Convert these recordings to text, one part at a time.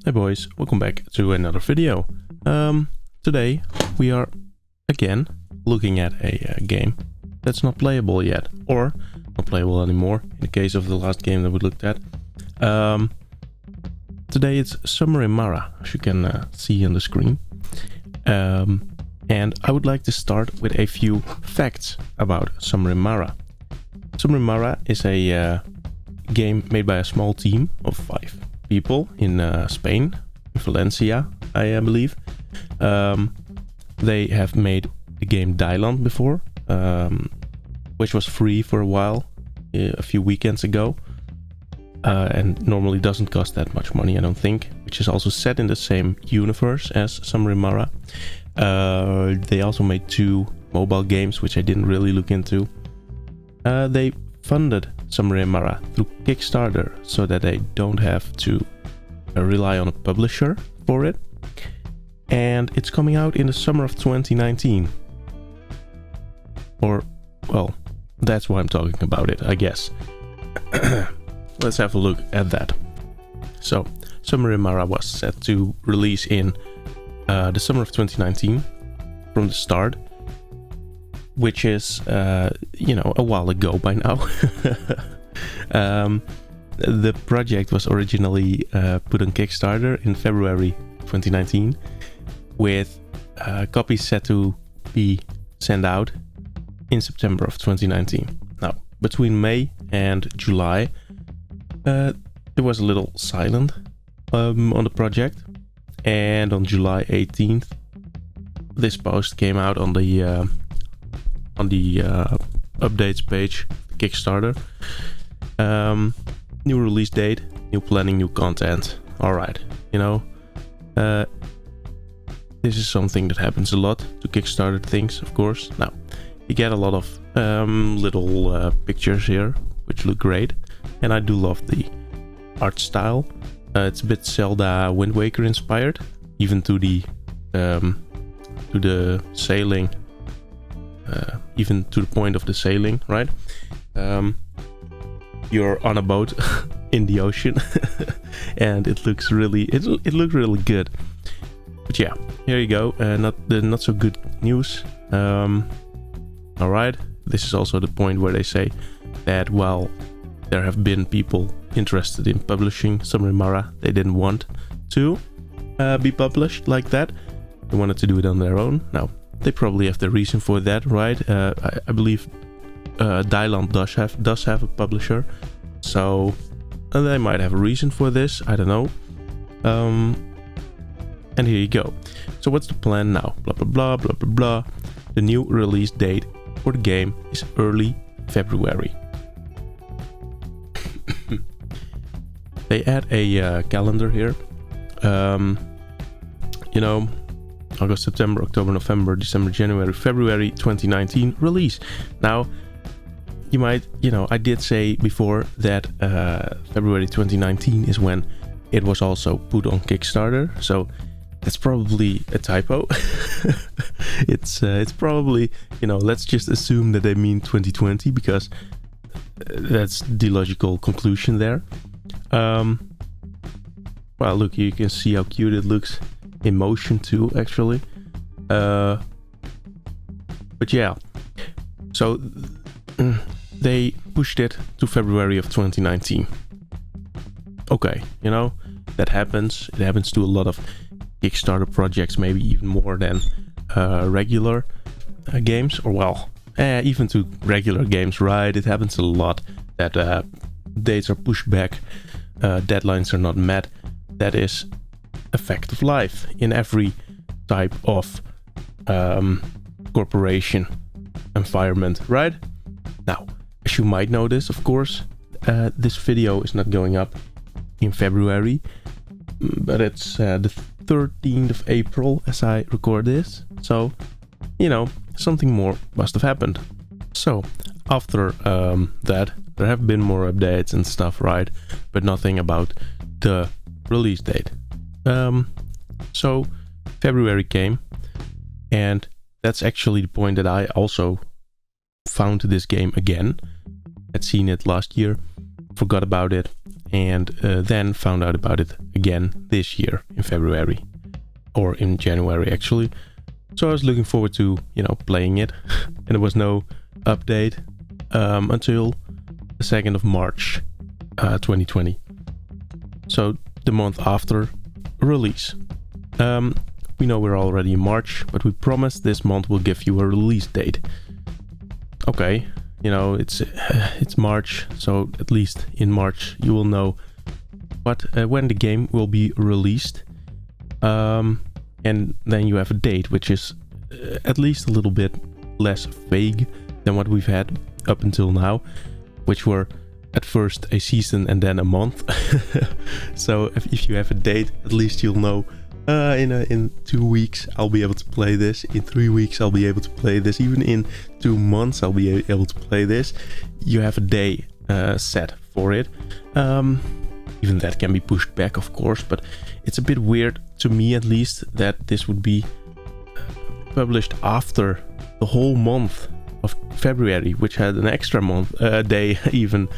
Hey boys, welcome back to another video. Today we are again looking at a game that's not playable yet, or not playable anymore in the case of the last game that we looked at. Today it's Summer in Mara, as you can see on the screen. And I would like to start with a few facts about Summer in Mara. Summer in Mara is a game made by a small team of 5 people in Spain, in Valencia, I believe. They have made the game Dylan before, which was free for a while, a few weekends ago, and normally doesn't cost that much money, I don't think, which is also set in the same universe as Summer in Mara. They also made 2 mobile games, which I didn't really look into. They funded Summer in Mara through Kickstarter so that they don't have to rely on a publisher for it. And it's coming out in the summer of 2019. Or, well, that's why I'm talking about it, I guess. Let's have a look at that. So, Summer in Mara was set to release in the summer of 2019 from the start, which is, a while ago by now. The project was originally put on Kickstarter in February 2019, with copies set to be sent out in September of 2019. Now, between May and July, there was a little silent on the project, and on July 18th, this post came out on the updates page, Kickstarter. New release date, new planning, new content. Alright, this is something that happens a lot to Kickstarter things, of course. Now, you get a lot of little pictures here, which look great, and I do love the art style. It's a bit Zelda Wind Waker inspired, even to the sailing. Even to the point of the sailing, right? You're on a boat in the ocean, and it looks really good. But yeah, here you go. Not so good news. All right, this is also the point where they say that while there have been people interested in publishing Summer in Mara, they didn't want to be published like that. They wanted to do it on their own. Now, they probably have the reason for that, right? I believe Dylan does have a publisher, so they might have a reason for this. I don't know. And here you go. So what's the plan now? Blah blah blah blah blah blah. The new release date for the game is early February. They add a calendar here. August, September, October, November, December, January, February 2019 release. Now, you might, I did say before that February 2019 is when it was also put on Kickstarter, so that's probably a typo. It's probably, let's just assume that they mean 2020, because that's the logical conclusion there. Well, look, you can see how cute it looks in motion too, actually. But yeah, so they pushed it to February of 2019. Okay, that happens. It happens to a lot of Kickstarter projects, maybe even more than regular games, or even to regular games, right? It happens a lot that dates are pushed back, deadlines are not met. That is a fact of life in every type of corporation environment, right? Now, as you might notice, of course, this video is not going up in February, but it's the 13th of April as I record this, so something more must have happened. So after that, there have been more updates and stuff, right? But nothing about the release date. So February came, and that's actually the point that I also found this game again. I'd seen it last year, forgot about it, and then found out about it again this year in February, or in January actually. So I was looking forward to, playing it, and there was no update until the 2nd of March 2020. So the month after release. We know we're already in March, but we promised this month we'll give you a release date. Okay, it's March, so at least in March you will know when the game will be released. And then you have a date which is at least a little bit less vague than what we've had up until now, which were at first a season and then a month. So if you have a date, at least you'll know in 2 weeks I'll be able to play this, in 3 weeks I'll be able to play this, even in 2 months I'll be able to play this. You have a day set for it. Even that can be pushed back, of course, but it's a bit weird, to me at least, that this would be published after the whole month of February, which had an extra month day even,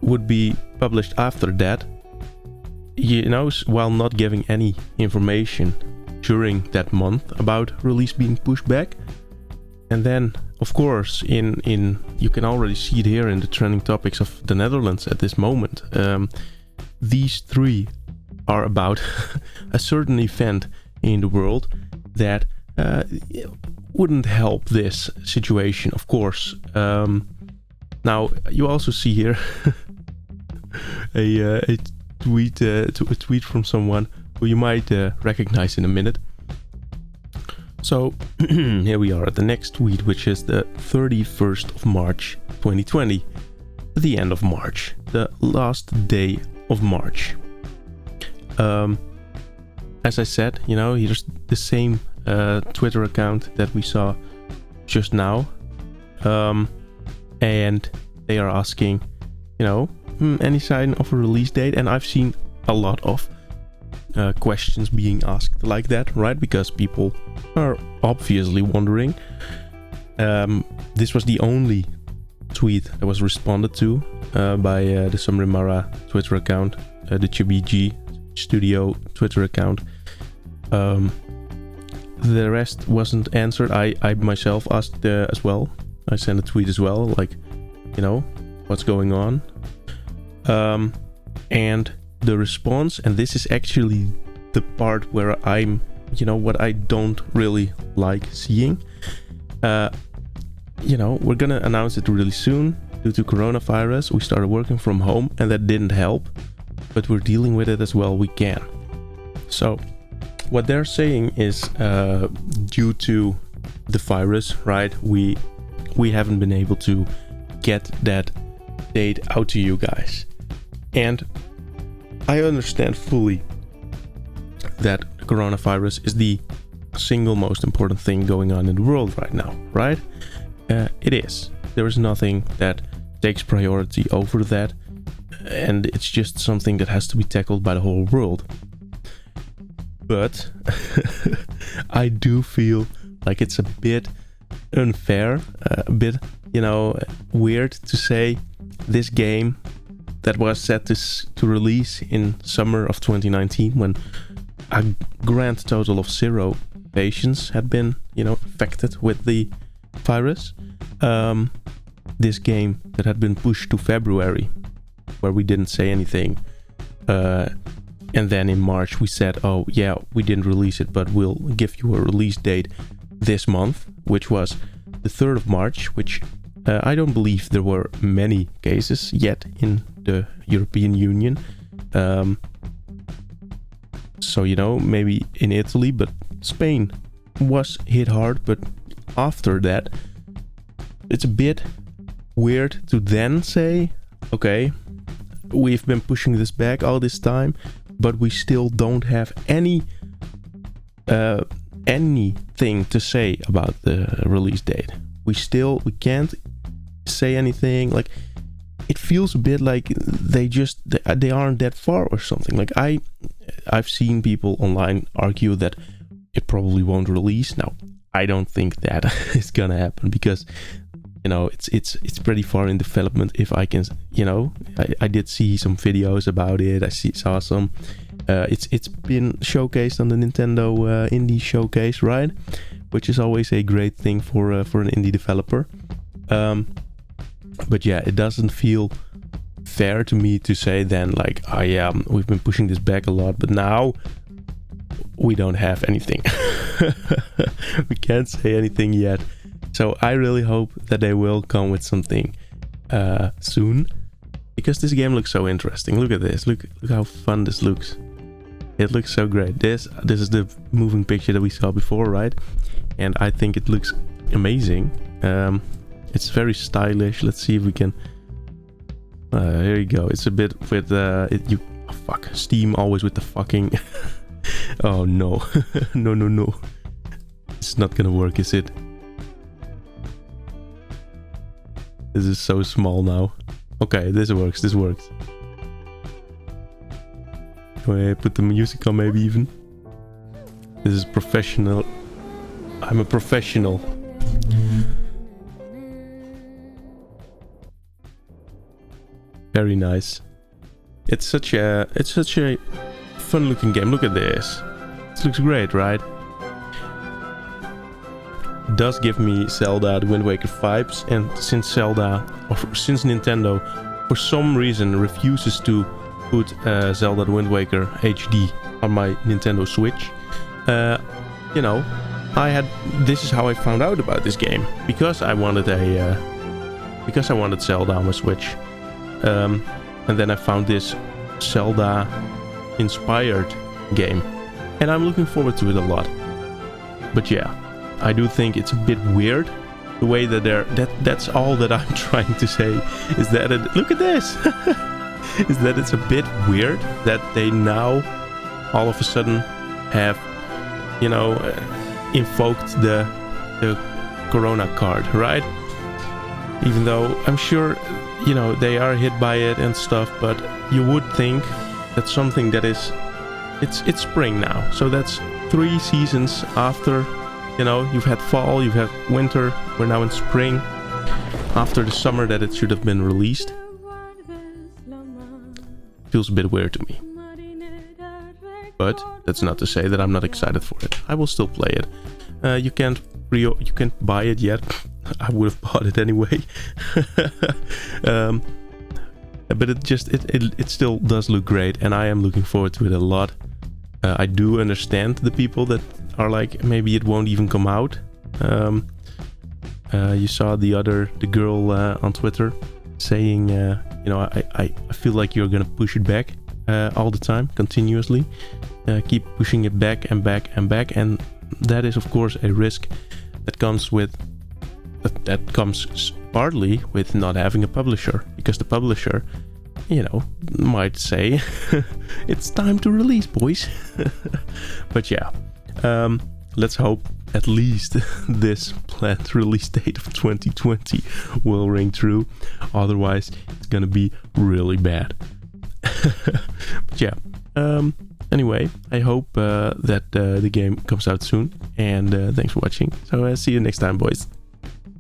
would be published after that, while not giving any information during that month about release being pushed back. And then, of course, you can already see it here in the trending topics of the Netherlands at this moment. These 3 are about a certain event in the world that wouldn't help this situation, of course. Now, you also see here a tweet from someone who you might recognize in a minute. So here we are at the next tweet, which is the 31st of March 2020, the end of March, the last day of March. As I said, here's the same Twitter account that we saw just now, and they are asking, any sign of a release date? And I've seen a lot of questions being asked like that, right? Because people are obviously wondering. This was the only tweet that was responded to by the Samrimara Twitter account, the Chibiji Studio Twitter account. The rest wasn't answered. I myself asked as well. I sent a tweet as well, like, what's going on? And the response, and this is actually the part where I'm, what I don't really like seeing. We're gonna announce it really soon. Due to coronavirus, we started working from home, and that didn't help, but we're dealing with it as well we can. So what they're saying is due to the virus, right, we haven't been able to get that date out to you guys. And I understand fully that coronavirus is the single most important thing going on in the world right now, right? It is. There is nothing that takes priority over that, and it's just something that has to be tackled by the whole world. But I do feel like it's a bit unfair, a bit, weird to say this game that was set to release in summer of 2019, when a grand total of 0 patients had been, affected with the virus. This game that had been pushed to February, where we didn't say anything. And then in March we said, oh yeah, we didn't release it, but we'll give you a release date this month, which was the 3rd of March, which I don't believe there were many cases yet in the European Union. So, maybe in Italy, but Spain was hit hard. But after that, it's a bit weird to then say, okay, we've been pushing this back all this time, but we still don't have anything to say about the release date. We can't say anything. Like, it feels a bit like they aren't that far or something. Like, I've seen people online argue that it probably won't release. Now, I don't think that is gonna happen, because you know, it's pretty far in development. If I can, you know, I did see some videos about it. Saw some. It's been showcased on the Nintendo Indie Showcase, right? Which is always a great thing for an indie developer. But yeah, it doesn't feel fair to me to say then like, oh yeah, we've been pushing this back a lot, but now we don't have anything. We can't say anything yet. So I really hope that they will come with something soon, because this game looks so interesting. Look at this. Look how fun this looks. It looks so great. This is the moving picture that we saw before, right? And I think it looks amazing. It's very stylish. Let's see if we can. Here you go. It's a bit with Steam always with the fucking. Oh no, no. It's not gonna work, is it? This is so small now. Okay, this works. Can I put the music on maybe even? This is professional. I'm a professional. Very nice. It's such a fun looking game. Look at this. This looks great, right? It does give me Zelda the Wind Waker vibes, and since since Nintendo for some reason refuses to put Zelda the Wind Waker HD on my Nintendo Switch, you know, this is how I found out about this game, because I wanted Zelda on my Switch, and then I found this Zelda inspired game, and I'm looking forward to it a lot. But yeah, I do think it's a bit weird the way that that's all that I'm trying to say, is that look at this. Is that it's a bit weird that they now all of a sudden have, you know, invoked the Corona card, right? Even though I'm sure, you know, they are hit by it and stuff, but you would think that something that is, it's spring now, so that's 3 seasons after, you know, you've had fall, you've had winter, we're now in spring, after the summer that it should have been released. Feels a bit weird to me. But that's not to say that I'm not excited for it. I will still play it. You can't buy it yet. I would have bought it anyway. But it still does look great, and I am looking forward to it a lot. I do understand the people that are like, maybe it won't even come out. You saw the girl on Twitter saying, you know, I feel like you're gonna push it back all the time, continuously. Keep pushing it back and back and back, and that is of course a risk that comes partly with not having a publisher, because the publisher, you know, might say it's time to release, boys. But yeah, let's hope at least this planned release date of 2020 will ring true. Otherwise, it's gonna be really bad. But yeah, anyway, I hope that the game comes out soon, and thanks for watching. So see you next time, boys.